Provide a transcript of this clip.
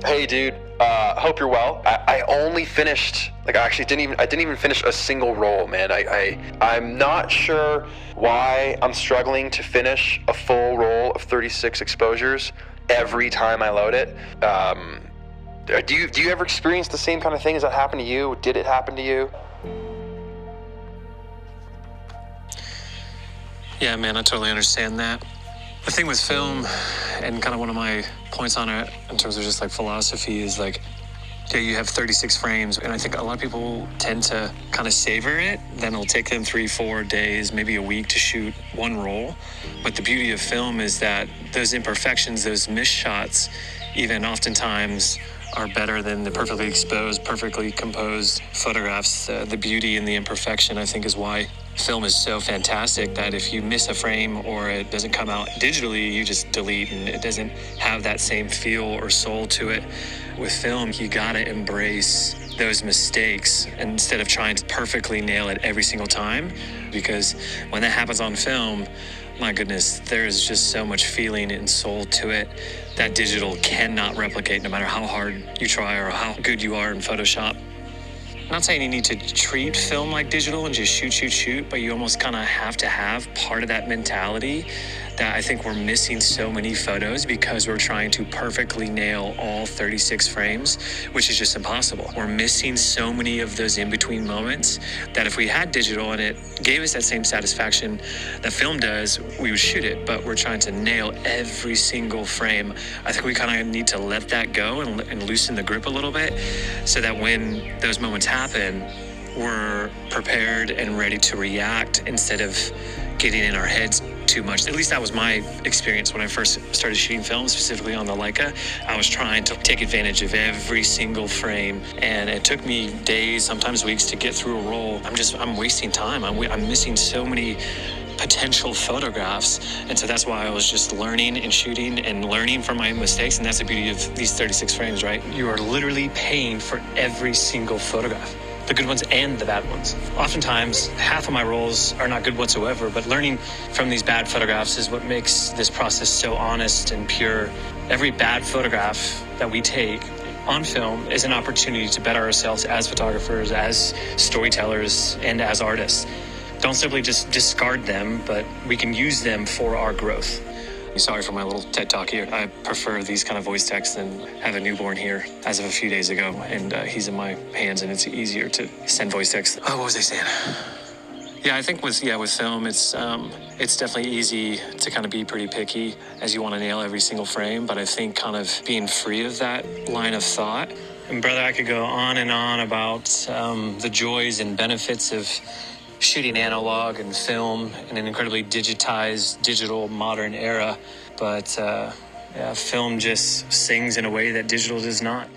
Hey, dude. Hope you're well. I only finished, I didn't even finish a single roll, man. I'm not sure why I'm struggling to finish a full roll of 36 exposures every time I load it. Do you ever experience the same kind of thing? Has that happened to you? Did it happen to you? Yeah, man, I totally understand that. The thing with film, and kind of one of my points on it in terms of just like philosophy, is like, yeah, you have 36 frames, and I think a lot of people tend to kind of savor it. Then it'll take them 3-4 days, maybe a week to shoot one roll. But the beauty of film is that those imperfections, those missed shots, even oftentimes are better than the perfectly exposed, perfectly composed photographs. The beauty in the imperfection, I think, is why film is so fantastic, that if you miss a frame or it doesn't come out digitally, you just delete, and it doesn't have that same feel or soul to it. With film, you gotta embrace those mistakes instead of trying to perfectly nail it every single time, because when that happens on film, my goodness, there is just so much feeling and soul to it that digital cannot replicate, no matter how hard you try or how good you are in Photoshop. I'm not saying you need to treat film like digital and just shoot, but you almost kind of have to have part of that mentality that I think we're missing so many photos because we're trying to perfectly nail all 36 frames, which is just impossible. We're missing so many of those in-between moments that if we had digital and it gave us that same satisfaction that film does, we would shoot it, but we're trying to nail every single frame. I think we kind of need to let that go and loosen the grip a little bit so that when those moments happen, we're prepared and ready to react instead of getting in our heads too much. At least that was my experience when I first started shooting film, specifically on the Leica. I was trying to take advantage of every single frame, and it took me days, sometimes weeks, to get through a roll. I'm wasting time. I'm missing so many potential photographs, and so that's why I was just learning and shooting and learning from my mistakes. And that's the beauty of these 36 frames, right? You are literally paying for every single photograph, the good ones and the bad ones. Oftentimes, half of my rolls are not good whatsoever, but learning from these bad photographs is what makes this process so honest and pure. Every bad photograph that we take on film is an opportunity to better ourselves as photographers, as storytellers, and as artists. Don't simply just discard them, but we can use them for our growth. Sorry for my little TED talk here. I prefer these kind of voice texts than have a newborn here as of a few days ago, and he's in my hands, and it's easier to send voice texts. Oh, what was I saying? Yeah, I think with film, it's definitely easy to kind of be pretty picky as you want to nail every single frame, but I think kind of being free of that line of thought. And brother, I could go on and on about the joys and benefits of shooting analog and film in an incredibly digitized, digital, modern era. But film just sings in a way that digital does not.